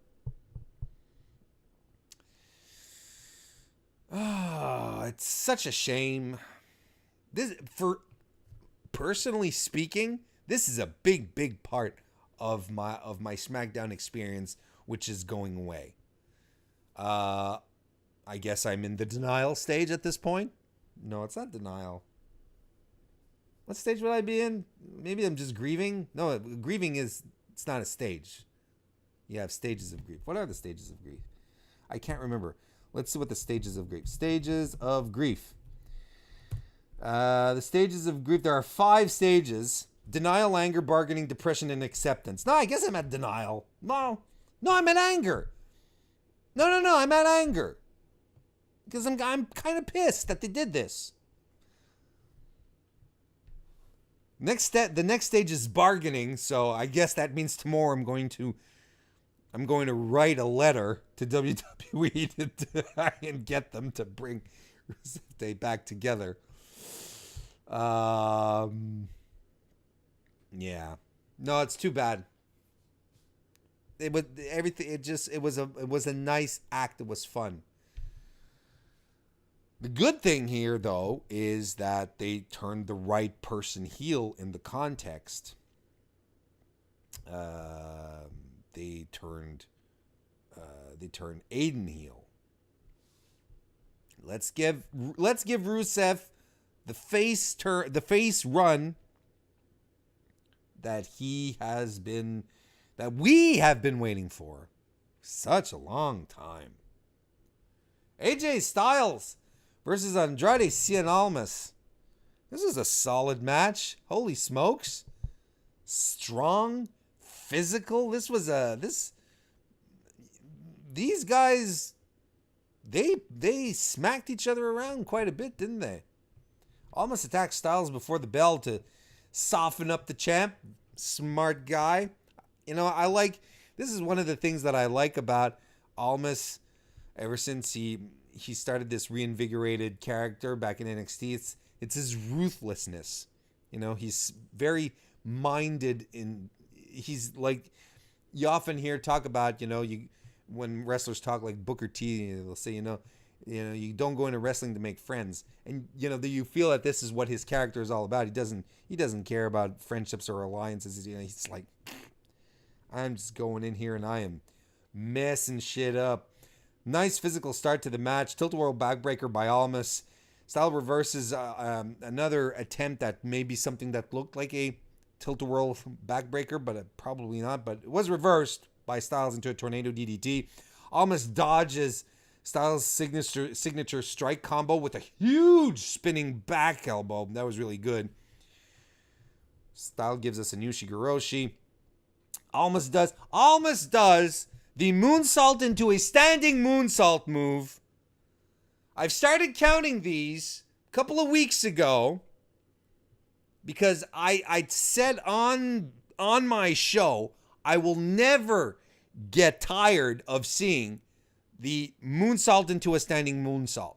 Oh, it's such a shame. Personally speaking, this is a big, big part of my SmackDown experience, which is going away. I guess I'm in the denial stage at this point. No, it's not denial. What stage would I be in? Maybe I'm just grieving. No, grieving is, it's not a stage. You have stages of grief. What are the stages of grief? I can't remember. Let's see what the stages of grief. Stages of grief. The stages of grief. There are 5 stages. Denial, anger, bargaining, depression, and acceptance. No, I guess I'm at denial. No, I'm at anger. No, I'm at anger. Because I'm kind of pissed that they did this. The next stage is bargaining, so I guess that means tomorrow I'm going to write a letter to WWE to try and get them to bring Rousseff back together. Yeah. No, it's too bad. It was everything. It was a nice act. It was fun. The good thing here, though, is that they turned the right person heel in the context. They turned Aiden heel. Let's give Rousseff the face run that we have been waiting for such a long time. AJ Styles versus Andrade Cien Almas. This is a solid match. Holy smokes. Strong, physical. These guys, they smacked each other around quite a bit, didn't they? Almas attacked Styles before the bell to soften up the champ. Smart guy. This is one of the things that I like about Almas ever since he started this reinvigorated character back in NXT. It's his ruthlessness. He's very minded he's like, you often hear talk about, when wrestlers talk like Booker T, they'll say, you don't go into wrestling to make friends. And, you feel that this is what his character is all about. He doesn't care about friendships or alliances. He's like, I'm just going in here and I am messing shit up. Nice physical start to the match. Tilt-a-whirl backbreaker by Almas. Style reverses another attempt at maybe something that looked like a tilt-a-whirl backbreaker, but probably not. But it was reversed by Styles into a tornado DDT. Almas dodges Styles' signature strike combo with a huge spinning back elbow. That was really good. Styles gives us a new Shigeroshi. Almas does the moonsault into a standing moonsault move. I've started counting these a couple of weeks ago because I said on my show I will never get tired of seeing the moonsault into a standing moonsault.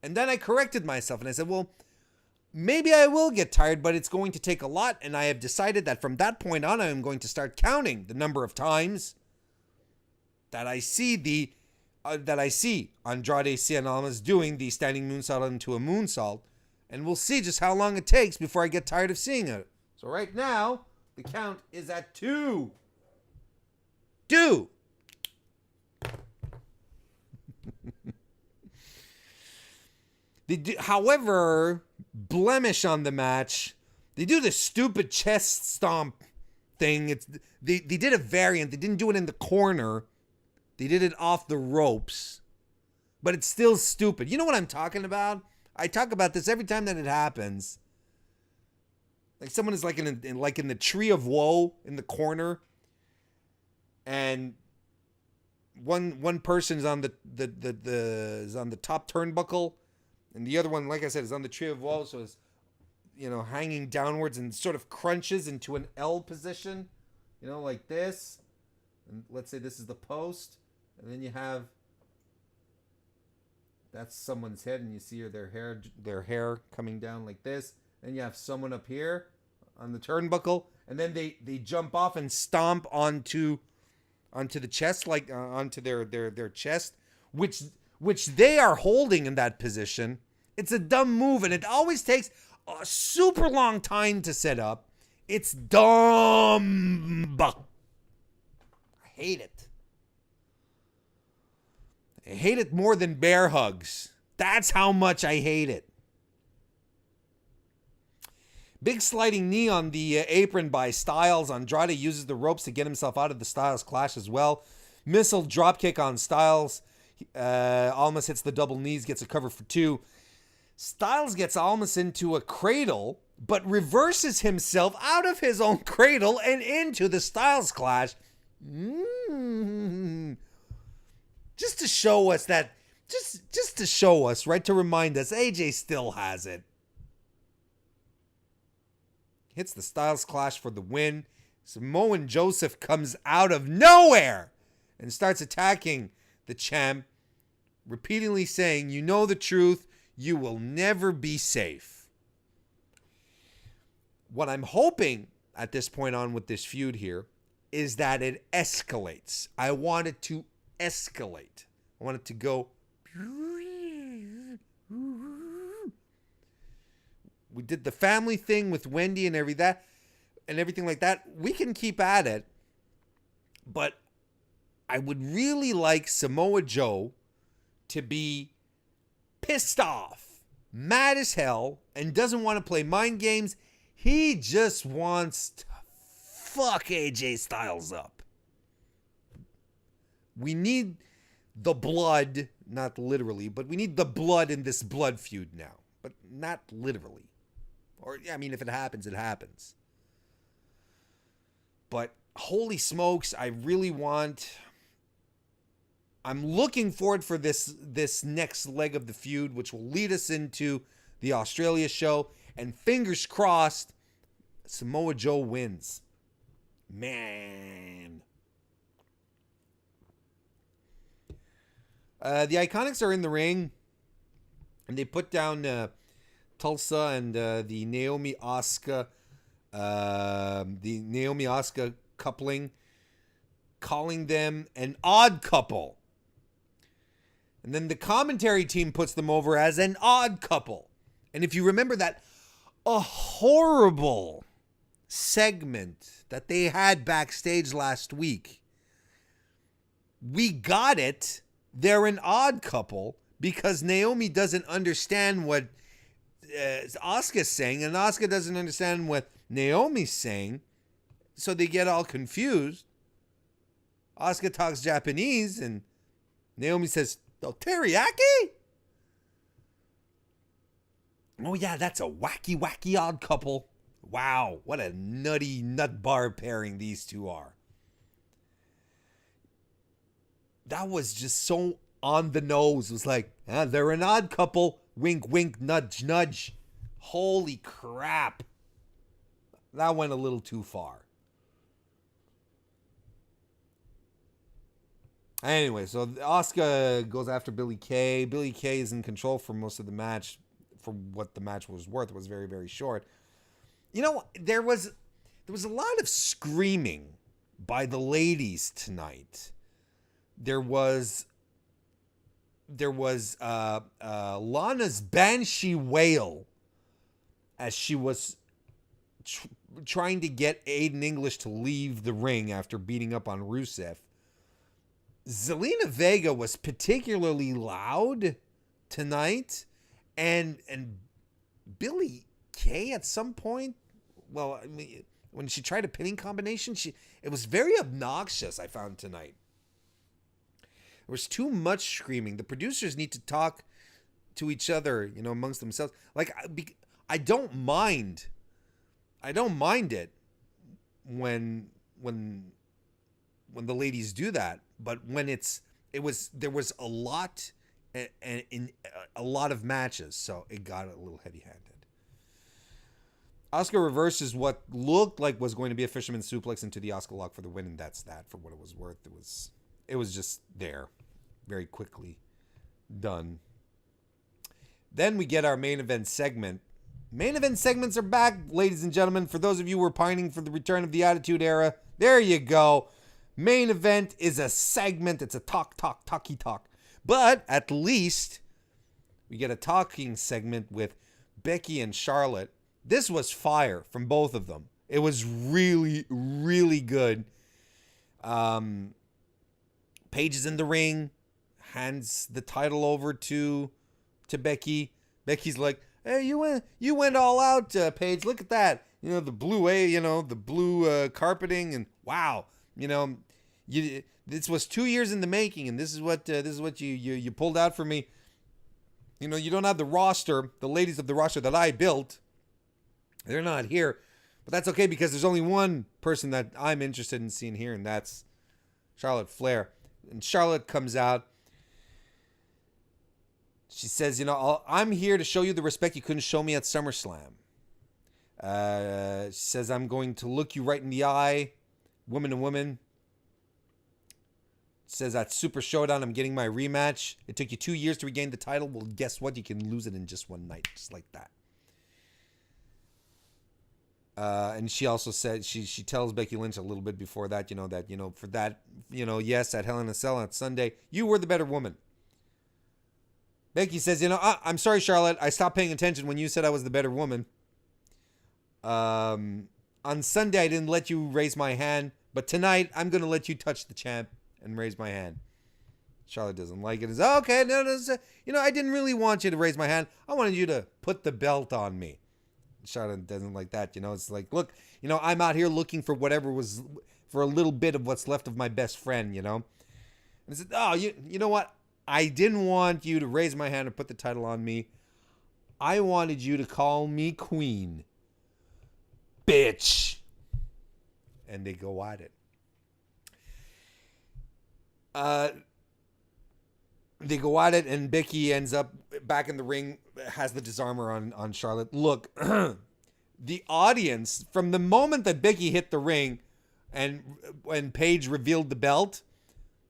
And then I corrected myself and I said, well, maybe I will get tired, but it's going to take a lot. And I have decided that from that point on, I am going to start counting the number of times that I see Andrade Cien Almas doing the standing moonsault into a moonsault. And we'll see just how long it takes before I get tired of seeing it. So right now, the count is at 2. 2. However, blemish on the match, they do this stupid chest stomp thing. They did a variant. They didn't do it in the corner. They did it off the ropes. But it's still stupid. You know what I'm talking about? I talk about this every time that it happens. Like someone is like in the tree of woe in the corner, and one person is on is on the top turnbuckle, and the other one, like I said, is on the tree of woe, so it's hanging downwards and sort of crunches into an L position, like this. And let's say this is the post, and then you have that's someone's head, and you see their hair coming down like this. Then you have someone up here on the turnbuckle, and then they jump off and stomp onto the chest, like onto their chest, which they are holding in that position. It's a dumb move, and it always takes a super long time to set up. It's dumb. I hate it. I hate it more than bear hugs. That's how much I hate it. Big sliding knee on the apron by Styles. Andrade uses the ropes to get himself out of the Styles clash as well. Missile dropkick on Styles. Almas hits the double knees, gets a cover for 2. Styles gets Almas into a cradle, but reverses himself out of his own cradle and into the Styles clash. Just to show us that, just to show us, right? To remind us, AJ still has it. Hits the Styles clash for the win. Samoan Joseph comes out of nowhere and starts attacking the champ, repeatedly saying, "You know the truth, you will never be safe." What I'm hoping at this point on with this feud here is that it escalates. I want it to escalate. I want it to go. We did the family thing with Wendy and everything like that. We can keep at it, but I would really like Samoa Joe to be pissed off, mad as hell, and doesn't want to play mind games. He just wants to fuck AJ Styles up. We need the blood, not literally, but we need the blood in this blood feud now, but not literally. Or, I mean, if it happens, it happens. But holy smokes, I'm looking forward for this next leg of the feud, which will lead us into the Australia show. And fingers crossed, Samoa Joe wins. Man. The Iconics are in the ring, and they put down Tulsa and the Naomi Asuka coupling, calling them an odd couple. And then the commentary team puts them over as an odd couple. And if you remember that, a horrible segment that they had backstage last week, we got it. They're an odd couple because Naomi doesn't understand what Asuka's saying, and Asuka doesn't understand what Naomi's saying, so they get all confused. Asuka talks Japanese, and Naomi says, "Oh, teriyaki?" Oh yeah, that's a wacky odd couple. Wow, what a nutty nut bar pairing these two are. That was just so on the nose. It was like, they're an odd couple. Wink, wink, nudge, nudge. Holy crap. That went a little too far. Anyway, so Asuka goes after Billie Kay. Billie Kay is in control for most of the match. For what the match was worth, it was very, very short. You know, there was a lot of screaming by the ladies tonight. There was Lana's banshee wail as she was trying to get Aiden English to leave the ring after beating up on Rousseff. Zelina Vega was particularly loud tonight, and Billie Kay at some point, well, I mean, when she tried a pinning combination, it was very obnoxious, I found tonight. There was too much screaming. The producers need to talk to each other, you know, amongst themselves. Like, I don't mind it when the ladies do that, but when there was a lot in a lot of matches, so it got a little heavy-handed. Asuka reverses what looked like was going to be a fisherman suplex into the Asuka lock for the win, and that's that for what it was worth. It was just there, very quickly done. Then we get our main event segment. Main event segments are back, ladies and gentlemen. For those of you who are pining for the return of the Attitude Era, there you go. Main event is a segment. It's a talky talk. But at least we get a talking segment with Becky and Charlotte. This was fire from both of them. It was really, really good. Paige is in the ring, hands the title over to Becky. Becky's like, Hey, you went all out, Paige. Look at that. The blue carpeting, and wow. This was 2 years in the making, and this is what you pulled out for me. You don't have the roster, the ladies of the roster that I built. They're not here, but that's okay because there's only one person that I'm interested in seeing here, and that's Charlotte Flair. And Charlotte comes out. She says, I'm here to show you the respect you couldn't show me at SummerSlam. She says, I'm going to look you right in the eye, woman to woman. Says at Super Showdown, I'm getting my rematch. It took you 2 years to regain the title. Well, guess what? You can lose it in just one night, just like that. And she also said she tells Becky Lynch a little bit before that, for that, yes, at Hell in a Cell on Sunday, you were the better woman. Becky says, I'm sorry, Charlotte. I stopped paying attention when you said I was the better woman. On Sunday, I didn't let you raise my hand, but tonight I'm going to let you touch the champ and raise my hand. Charlotte doesn't like it. It's okay. No, I didn't really want you to raise my hand. I wanted you to put the belt on me. Charlotte doesn't like that. It's like, look, I'm out here looking for whatever was for a little bit of what's left of my best friend, And I said, oh, you know what? I didn't want you to raise my hand and put the title on me. I wanted you to call me queen. Bitch. And they go at it. They go at it, and Becky ends up back in the ring, has the disarmer on Charlotte. Look, the audience, from the moment that Becky hit the ring and when Paige revealed the belt,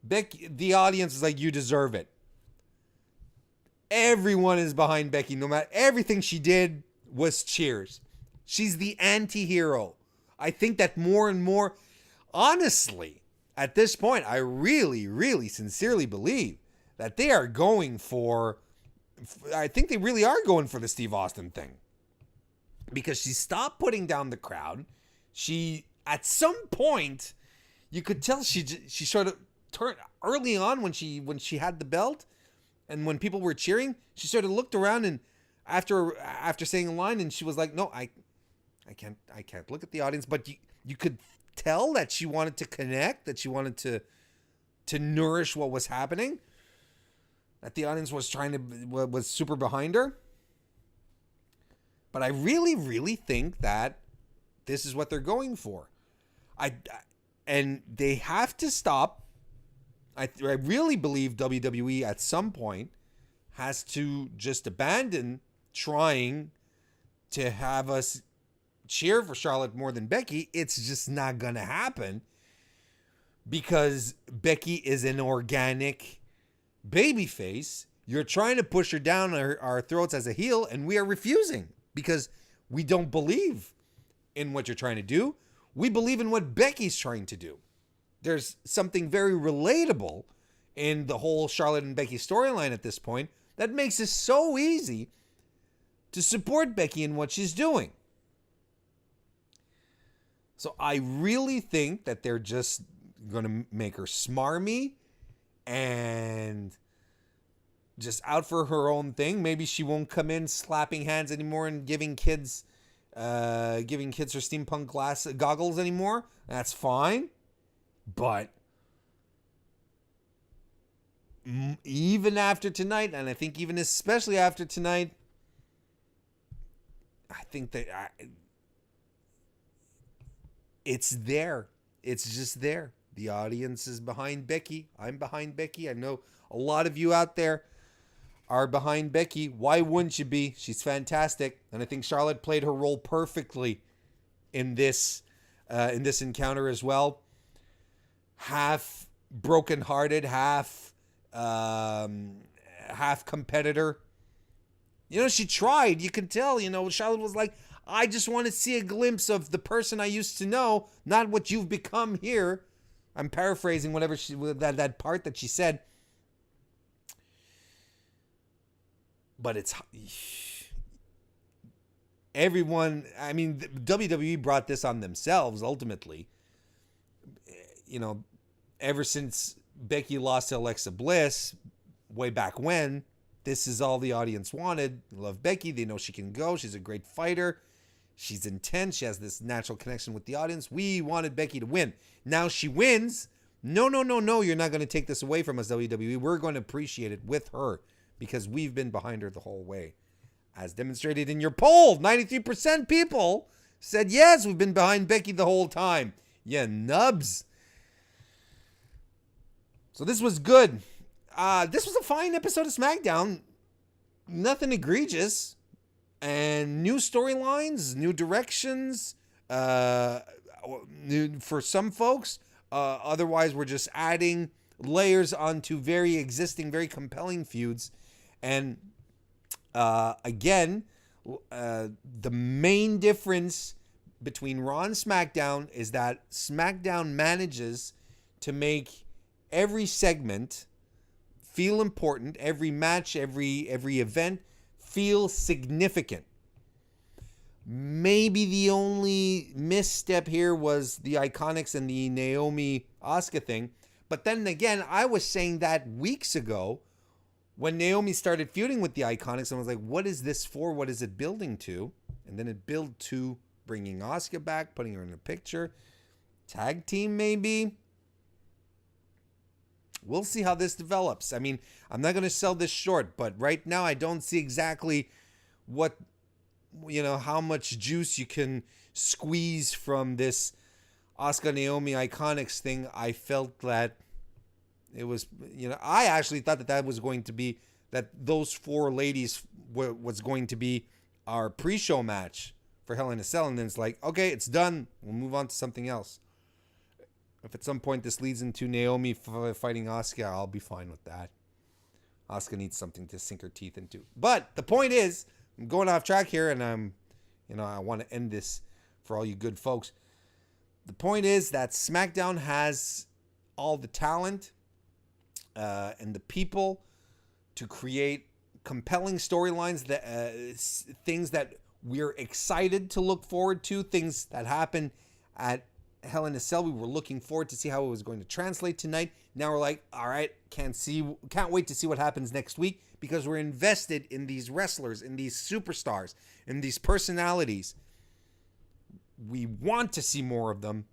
the audience is like, you deserve it. Everyone is behind Becky. No matter, everything she did was cheers. She's the anti-hero. I think that more and more, honestly, at this point, I really, really sincerely believe that they are going for, I think they really are going for the Steve Austin thing. Because she stopped putting down the crowd. She, at some point, you could tell she sort of turned, early on when she had the belt, and when people were cheering, she sort of looked around, and after saying a line, and she was like, no, I can't look at the audience, but you could tell that she wanted to connect, that she wanted to nourish what was happening, that the audience was was super behind her. But I really, really think that this is what they're going for. And they have to stop. I really believe WWE at some point has to just abandon trying to have us cheer for Charlotte more than Becky. It's just not going to happen because Becky is an organic babyface. You're trying to push her down our throats as a heel, and we are refusing because we don't believe in what you're trying to do. We believe in what Becky's trying to do. There's something very relatable in the whole Charlotte and Becky storyline at this point that makes it so easy to support Becky in what she's doing. So I really think that they're just going to make her smarmy and just out for her own thing. Maybe she won't come in slapping hands anymore and giving kids her steampunk goggles anymore. That's fine. But even after tonight, and I think even especially after tonight, I think that it's there. It's just there. The audience is behind Becky. I'm behind Becky. I know a lot of you out there are behind Becky. Why wouldn't you be? She's fantastic. And I think Charlotte played her role perfectly in this encounter as well. Half brokenhearted, half competitor. She tried. You can tell, Charlotte was like, I just want to see a glimpse of the person I used to know, not what you've become here. I'm paraphrasing whatever that part that she said. But it's everyone. I mean, WWE brought this on themselves ultimately. Ever since Becky lost to Alexa Bliss way back when, this is all the audience wanted. Love Becky. They know she can go. She's a great fighter. She's intense. She has this natural connection with the audience. We wanted Becky to win. Now she wins. No. You're not going to take this away from us, WWE. We're going to appreciate it with her because we've been behind her the whole way. As demonstrated in your poll, 93% people said yes, we've been behind Becky the whole time. Yeah, nubs. So this was good. This was a fine episode of SmackDown. Nothing egregious. And new storylines, new directions. New for some folks. Otherwise, we're just adding layers onto very existing, very compelling feuds. And again, the main difference between Raw and SmackDown is that SmackDown manages to make every segment feel important, every match, every event feel significant. Maybe the only misstep here was the Iconics and the Naomi Asuka thing. But then again, I was saying that weeks ago when Naomi started feuding with the Iconics. I was like, what is this for? What is it building to? And then it built to bringing Asuka back, putting her in the picture. Tag team, maybe. We'll see how this develops. I mean, I'm not going to sell this short, but right now I don't see exactly what, how much juice you can squeeze from this Asuka Naomi Iconics thing. I felt that it was, I actually thought that was going to be, that those four ladies was going to be our pre-show match for Hell in a Cell. And then it's like, okay, it's done. We'll move on to something else. If at some point this leads into Naomi fighting Asuka, I'll be fine with that. Asuka needs something to sink her teeth into. But the point is, I'm going off track here, and I want to end this for all you good folks. The point is that SmackDown has all the talent and the people to create compelling storylines, that things that we're excited to look forward to, things that happen at Hell in a Cell. We were looking forward to see how it was going to translate tonight. Now we're like, all right, can't wait to see what happens next week, because we're invested in these wrestlers, in these superstars, in these personalities. We want to see more of them,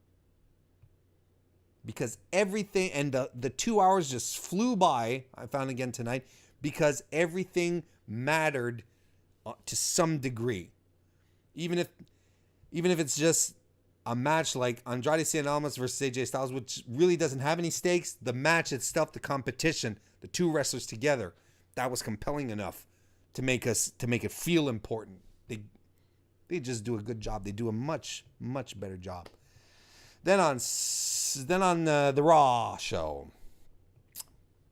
because everything, and the 2 hours just flew by, I found again tonight, because everything mattered to some degree. Even if it's just a match like Andrade Cien Almas versus AJ Styles, which really doesn't have any stakes, the match itself, the competition, the two wrestlers together, that was compelling enough to make it feel important. They just do a good job. They do a much, much better job. Then on the Raw show,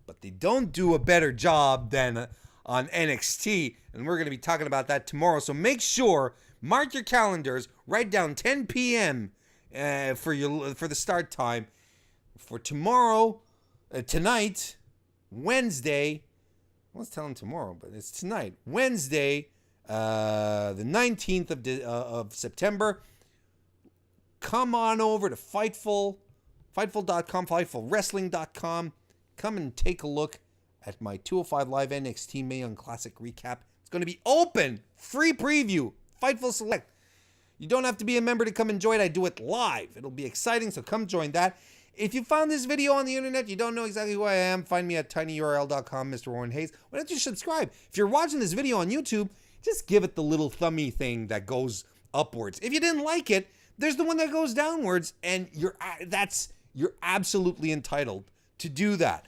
but they don't do a better job than on NXT, and we're going to be talking about that tomorrow. So make sure, mark your calendars, write down 10 p.m. For the start time for tomorrow, tonight, Wednesday. I was telling tomorrow, but it's tonight, Wednesday, the 19th of September. Come on over to Fightful, Fightful.com, FightfulWrestling.com. Come and take a look at my 205 Live NXT Mae Young Classic recap. It's going to be open, free preview, Fightful Select. You don't have to be a member to come enjoy it. I do it live. It'll be exciting, so come join that. If you found this video on the internet, you don't know exactly who I am, find me at tinyurl.com, Mr. Warren Hayes. Why don't you subscribe? If you're watching this video on YouTube, just give it the little thummy thing that goes upwards. If you didn't like it, there's the one that goes downwards, and you're absolutely entitled to do that.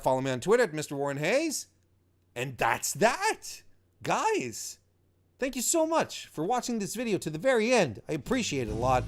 Follow me on Twitter at Mr. Warren Hayes. And that's that. Guys, thank you so much for watching this video to the very end. I appreciate it a lot.